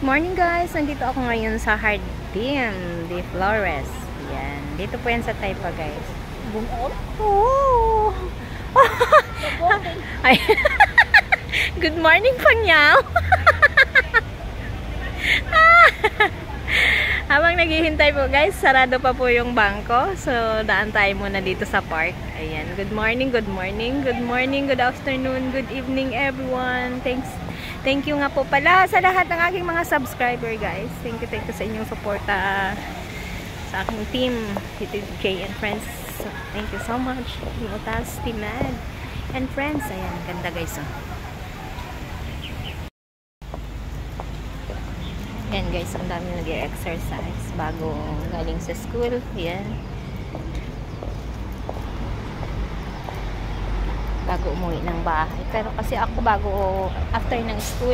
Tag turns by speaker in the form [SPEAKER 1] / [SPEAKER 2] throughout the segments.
[SPEAKER 1] Morning guys, nandito ako ngayon sa Jardín de Flores. Yan, dito po yan sa Taypa guys. Oh! Ay. Good morning Pangyaw. Habang naghihintay po guys, sarado pa po yung bangko. So, daan tayo muna dito sa park. Ayan, good morning, good morning, good morning, good afternoon, good evening everyone. Thank you nga po pala sa lahat ng aking mga subscriber guys. Thank you sa inyong suporta sa aking team, Tito J and friends. So, thank you so much. Team Utas, Team Mad, and friends. Ayan, ganda guys. Oh. Ayan guys, ang dami nag-exercise bago galing sa school. Ayan. Bago umuwi ng bahay. Pero kasi ako bago, after ng school,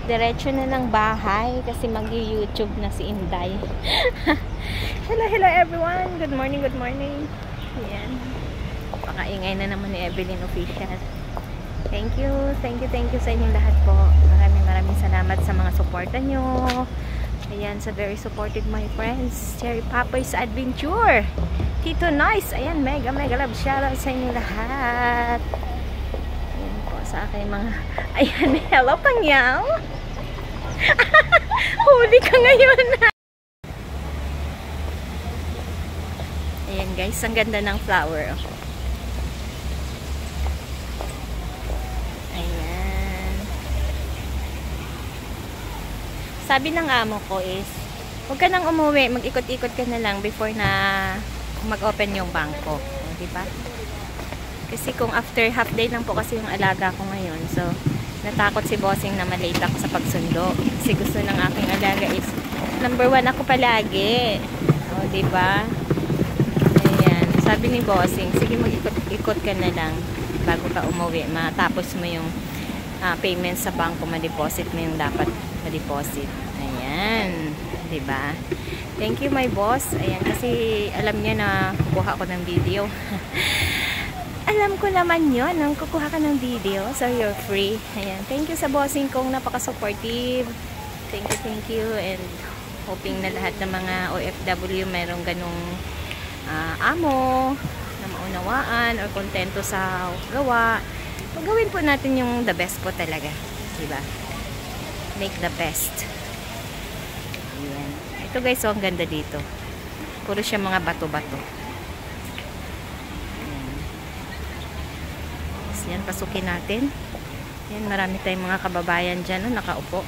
[SPEAKER 1] diretso na ng bahay kasi mag-YouTube na si Inday. Hello everyone. Good morning, good morning. Ayan. Pakaingay na naman ni Evelyn Official. Thank you sa inyong lahat po. Maraming salamat sa mga suporta nyo. Ayan, sa very supported my friends. Cherry Papoy's Adventure. Tito Nice. Ayan, mega love shoutout sa inyong lahat. Ayan po sa aking mga... Ayan, hello Pangyaw. Huli ka ngayon. Ayan guys, ang ganda ng flower. Sabi ng amo ko is, huwag ka nang umuwi, mag-ikot-ikot ka na lang before na mag-open yung bangko. Diba? Kasi kung after half day lang po kasi yung alaga ko ngayon. So, natakot si bossing na malate ako sa pagsundo. Kasi gusto ng aking alaga is, number 1 ako palagi. O, diba? Ayan. Sabi ni bossing, sige mag-ikot-ikot ka na lang bago ka umuwi. Matapos mo yung payment sa bangko, ma-deposit mo yung dapat ma-deposit. Ayan. Diba? Thank you my boss. Ayan, kasi alam niya na kukuha ko ng video. Alam ko naman yun, nang kukuha ka ng video. So, you're free. Ayan. Thank you sa bossing kong napaka-supportive. Thank you. And hoping na lahat ng mga OFW merong ganong amo na maunawaan or kontento sa gawa. Gawin po natin yung the best po talaga. Diba? Make the best. Ayan. Ito guys, so ang ganda dito. Puro siya mga bato-bato. Ayan. So, yan, pasukin natin. Ayan, marami tayong mga kababayan dyan, no, nakaupo.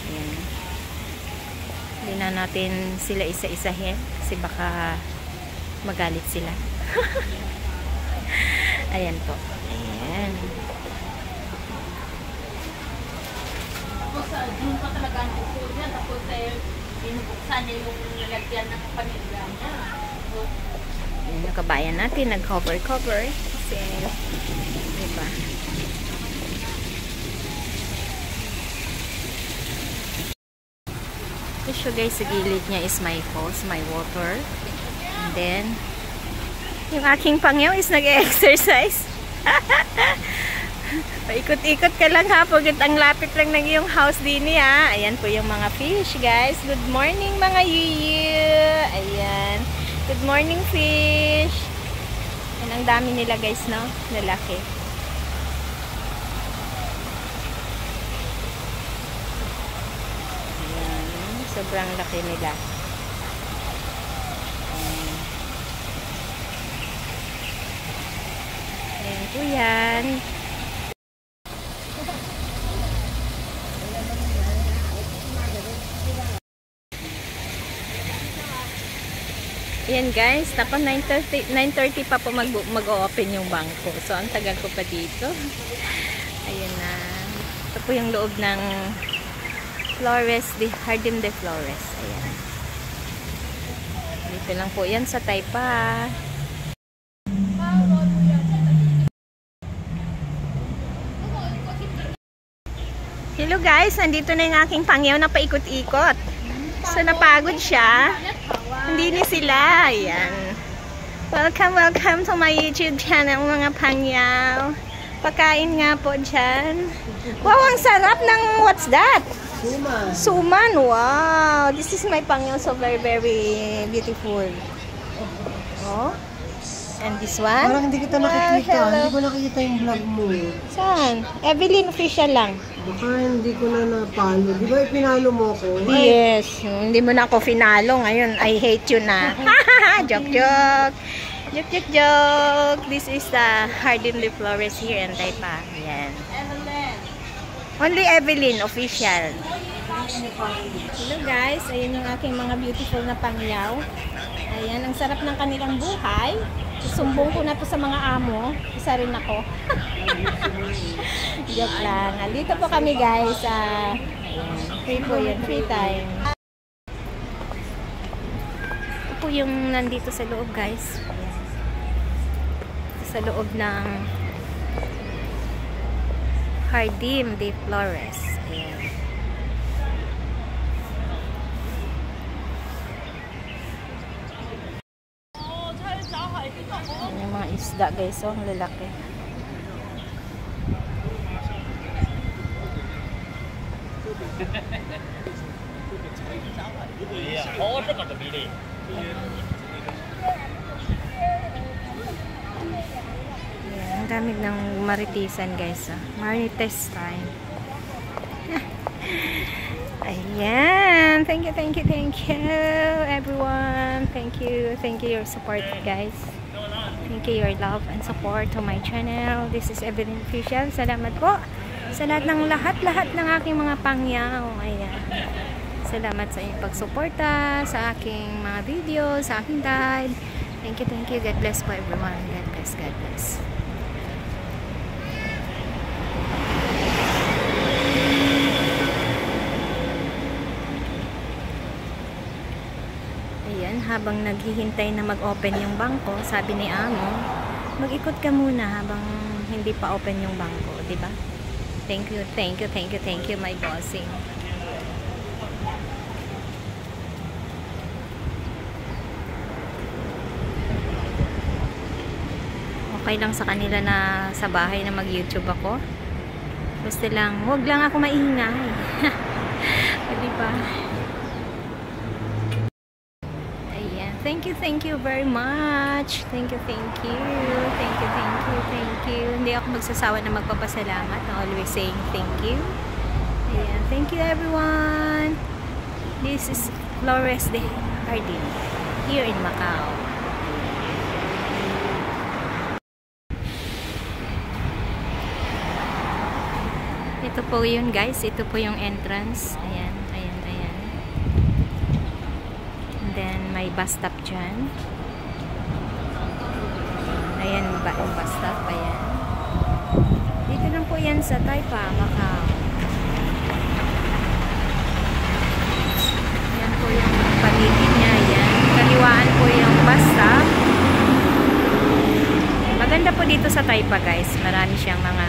[SPEAKER 1] Ayan. Hindi na natin sila isa-isahin kasi baka magalit sila. Ayan po. Ayan. Tapos doon pa talaga ang upo niya. Tapos binubuksan niya yung nalagyan ng pamilya niya. Ayan, yung kabayan natin nag-cover. Kasi, diba? Ito siya guys, sa gilid niya is my hose, my water. And then, yung aking Pangyaw is nag-exercise. Paikot-ikot ka lang ha. Pagkat ang lapit lang ng iyong house din ha. Ayan po yung mga fish guys. Good morning mga yuyu. Ayan. Good morning fish. Ayan, ang dami nila guys, no? Lalaki. Ayan. Sobrang laki nila. Ayan po yan. Ayan guys, tapos 9:30 pa po mag-open yung bangko. So, ang tagal ko pa dito. Ayan na. Ito po yung loob ng Jardín de Flores. Ayan. Dito lang po yan sa Taypa. Hello guys, nandito na yung aking Pangyaw na paikot-ikot. So, napagod siya. Hindi ni sila. Ayan. Welcome to my YouTube channel mga Pangyaw. Pakain nga po dyan. Wow, ang sarap ng what's that?
[SPEAKER 2] Suman.
[SPEAKER 1] Suman. Wow. This is my pangyo. So very, very beautiful. Oh. And this one?
[SPEAKER 2] Parang hindi kita nakikita.
[SPEAKER 1] Hello.
[SPEAKER 2] Hindi ko nakikita yung vlog mo.
[SPEAKER 1] Saan? Evelyn official lang.
[SPEAKER 2] Baka hindi ko na napalo. Di ba ipinalo mo ko?
[SPEAKER 1] Yes. Hindi mo na ako finalo. Ngayon, I hate you na. Joke, joke. Joke, joke, joke. This is the Hardin de Flores here in Taipa. Ayan. Only Evelyn official. Hello guys. Ayan yung aking mga beautiful na pangyaw. Ayan. Ang sarap ng kanilang buhay. Sumbong ko na to sa mga amo. Isa rin ako. Joke lang. Dito po kami guys. Free po yun. Free time. Ito po yung nandito sa loob guys. Sa loob ng Hardin de Flores. Ayan. Yung mga isda guys, oh, ang lalaki. Ayan, ang dami ng maritisan guys, oh. Marites time. Ayan, thank you everyone. Thank you your support guys. Thank you your love and support to my channel. This is Evelyn Official. Salamat po sa lahat ng lahat ng aking mga pangyaw. Ayan. Salamat sa inyong pagsuporta sa aking mga video, sa aking live. Thank you. God bless po everyone. God bless. Ayan, habang naghihintay na mag-open yung bangko, sabi ni Amo, mag-ikot ka muna habang hindi pa open yung bangko, di ba? Thank you, my bossing. Okay lang sa kanila na sa bahay na mag-YouTube ako. Basta lang, huwag lang ako maingay. Di ba? Thank you very much. Thank you. Hindi ako magsasawa na magpapasalamat. Always saying thank you. Ayan. Thank you everyone. This is Flores de Hardin here in Macau. Ito po yun guys. Ito po yung entrance. Ayan. Then, may bus stop dyan. Ayan ba yung bus stop? Ayan. Dito lang po yan sa Taipa, Macau. Ayan po yung paligid niya. Ayan. Kaliwaan po yung bus stop. Maganda po dito sa Taipa guys. Marami siyang mga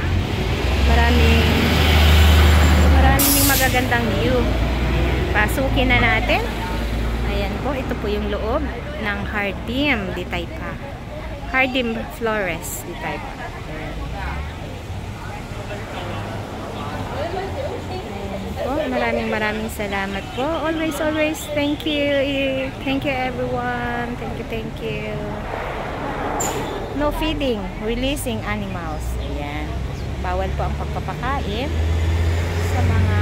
[SPEAKER 1] maraming magagandang view. Pasukin na natin. Ayan po, ito po yung loob ng Hardin de Taipa. Hardin Flores de Taipa. Ayan po, maraming salamat po. Always, thank you. Thank you everyone. Thank you. No feeding, releasing animals. Ayan. Bawal po ang pagpapakain sa mga,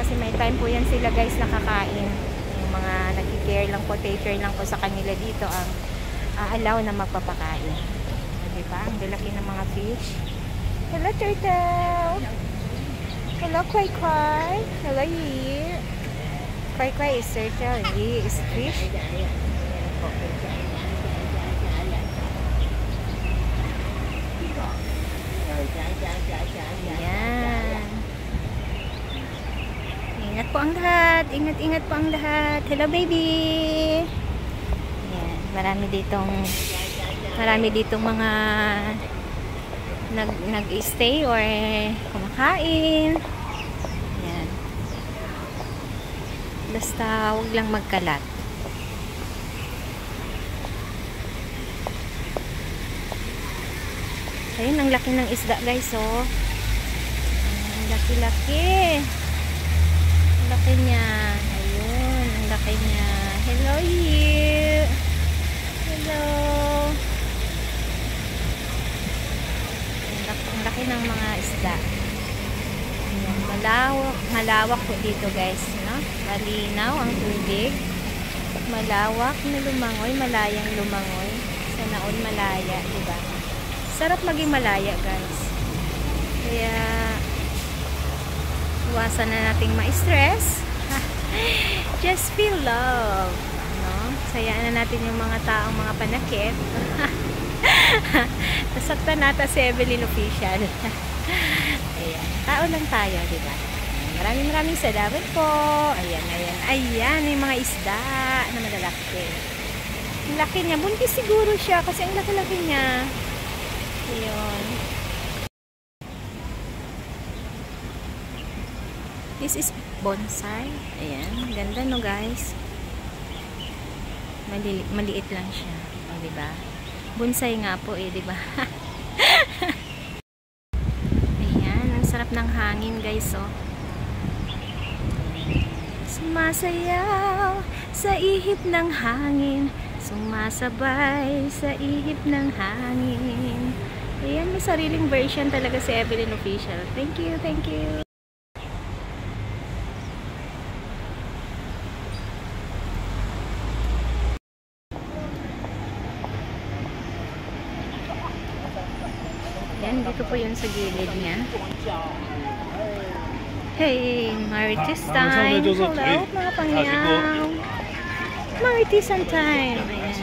[SPEAKER 1] kasi may time po yan sila guys nakakain. Mga nag-care lang po, take care lang po sa kanila dito ang allow na magpapakain. Diba? Ang lalaki ng mga fish. Hello turtle! Hello kway-kway! Hello Yi! Kway-kway is turtle, Yi is fish. Ayan. Ingat po ang lahat. Ingat po ang lahat. Hello baby. Ayan, marami ditong mga nag-stay or kumakain. Ayan. Basta huwag lang magkalat. Ayun, ang laki ng isda guys, oh. Ang Laki-laki. Laki niya. Ayun, ang laki niya. Hello, you. Hello. Ang laki ng mga isda. Ayan, malawak po dito guys, no? Malinaw ang tubig. Malawak na lumangoy, malayang lumangoy. Sana all malaya, diba? Sarap maging malaya guys. Kaya iwasan na nating ma-stress. Just feel love, no? Sayaan na natin yung mga taong mga panakit. Nasaktan nata si Evelyn Official. Ayan, tao lang tayo, diba? Maraming salamat po. Ayan, yung mga isda na malalaki. Ang laki niya, buntis siguro siya kasi ang laki-laki niya. Ayun. This is bonsai. Ayan, ganda no guys. Maliit lang siya, o, diba? Bonsai nga po diba? Ayan, ang sarap ng hangin guys, oh. Sumasayaw sa ihip ng hangin, sumasabay sa ihip ng hangin. Ayan, may sariling version talaga si Evelyn Official. Thank you, thank you. Ayan, dito po yun sa gilid niya. Hey, Marites time. Hello, mga pangyaw. Marites time. Ayan.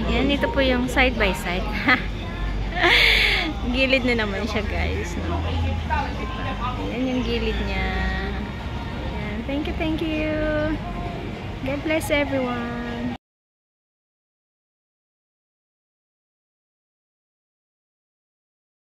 [SPEAKER 1] Ayan, ito po yung side by side. Gilid na naman siya guys. No? Ayan yung gilid niya. Ayan, thank you. God bless everyone.